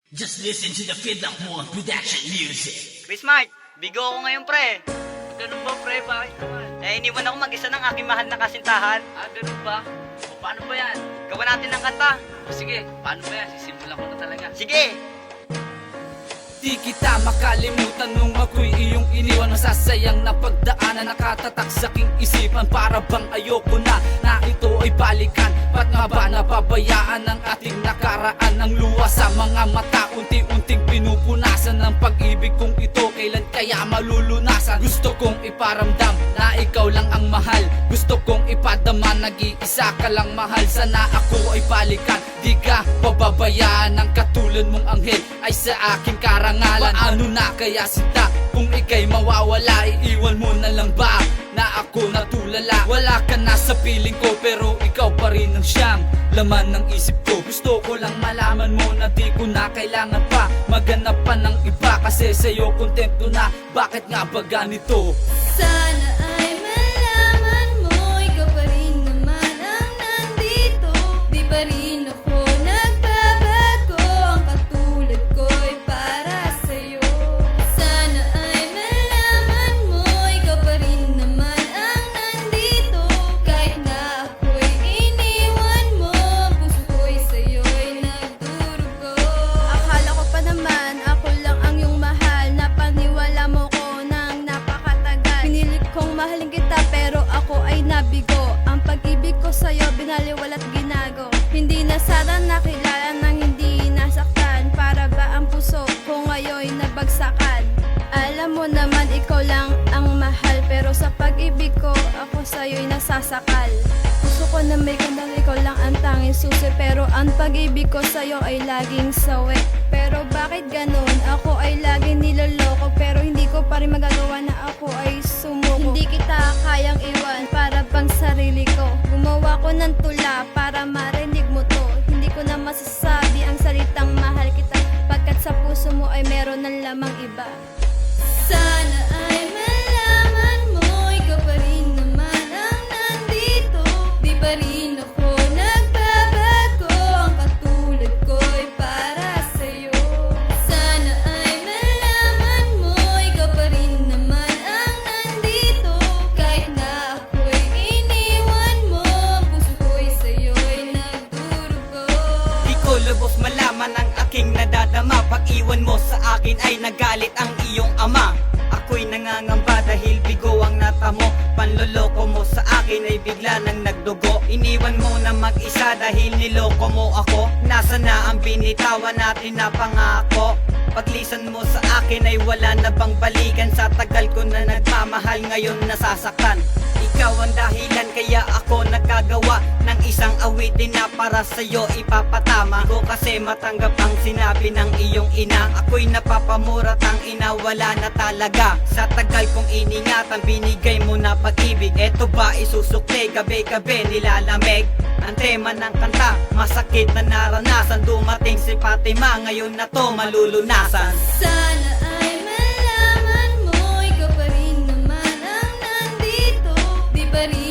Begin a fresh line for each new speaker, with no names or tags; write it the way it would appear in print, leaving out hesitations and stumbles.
Just listen to the Fiddler One production music.
Chris Mark, bigo ako ngayon pre.
Ganun ba pre? Bakit naman?
Iniwan ako mag-isa ng aking mahal na kasintahan.
Ganun ba? O paano ba yan?
Gawa natin ng kanta.
O sige, paano ba yan? Sisimulan ko na talaga.
Sige!
Di kita makalimutan nung ako'y iyong iniwan. Masasayang na pagdaanan, nakatatak sa aking isipan. Para bang ayoko na ito ay balikan. Ba't nga ba napabayaan ang ating nakaraan? Ang luha sa mga mata, unti-unting pinupunasan ng pag-ibig kong ito. Kailan kaya malulunasan? Gusto kong iparamdam na ikaw lang ang mahal. Gusto kong ipadama, nag-iisa ka lang mahal. Sana ako ay balikan, di ka pababayaan. Ang katulad mong anghel ay sa aking karangalan. Paano na kaya sinta kung ika'y mawawala? Iiwan mo na lang ba na ako natulala? Wala ka na sa piling ko pero ikaw pa rin ang siyang laman ng isip ko. Gusto ko lang malaman mo na di ko na kailangan pa maghanap pa ng iba. Kasi sa'yo kontento na, bakit nga ba ganito?
Sana ay malaman mo, ikaw pa rin naman ang nandito. Di pa rin ako nagbabago, ang katulad ko'y para sa'yo. Sana ay malaman mo, ikaw pa rin naman ang nandito. Kahit na ako'y iniwan mo, ang puso ko'y sa'yo'y nagdurugo. Akala ko pa naman ako lang ang iyong mahal, napaniwala mo ko nang napakatagal. Pinilit kong mahalin kita pero ako ay nabigo. Ang pag-ibig ko sa'yo binaliwala't ginago. Hindi na sana nakilala nang hindi nasaktan. Para ba ang puso ko ngayon'y nabagsakan? Alam mo naman ikaw lang ang mahal, pero sa pag-ibig ko ako sa'yo'y nasasakal. Gusto ko na may kandang ikaw lang ang tanging susi, pero ang pag-ibig ko sa'yo ay laging sawi. Pero bakit ganun? Ako ay laging niloloko, pero hindi ko pa rin magagawa na ako ay sumuko. Hindi kita kayang iwan para bang sarili ko. Gumawa ko ng tula para marinig mo to. Hindi ko na masasabi ang salitang mahal kita, pagkat sa puso mo ay meron ng lamang iba. Sana ay malaman mo, ikaw pa rin naman ang nandito. Di pa rin ako nagbabago, ang katulad ko'y para sa'yo. Sana ay malaman mo, ikaw pa rin naman ang nandito. Kahit na ako'y iniwan mo, ang puso ko'y sa'yo'y nagdurugo.
Di ko lubos malaman ang aking nadadama. Pag-iwan mo sa akin ay nagalit ang iyong ama. Ako'y nangangamba dahil bigo ang natamo. Panloloko mo sa akin ay bigla nang nagdugo. Iniwan mo na mag-isa dahil niloko mo ako. Nasaan na ang binitawan natin na pangako? Paglisan mo sa akin ay wala na bang balikan. Sa tagal ko na nagmamahal, ngayon nasasaktan. Ikaw ang dahilan kaya ako nagkagawa ng isang awitin na para sa'yo ipapatama. Di ko kasi matanggap ang sinabi ng iyong ina. Ako'y napapamura, tang ina, wala na talaga. Sa tagal kong iningatan, binigay mo na pag-ibig. Eto ba isusukli, gabi-gabi nilalamig? Ang tema ng kanta, masakit na naranasan. Dumating si Fatima, ngayon na to malulunasan.
Sana ay malaman mo, ikaw pa rin naman ang nandito. Di pa rin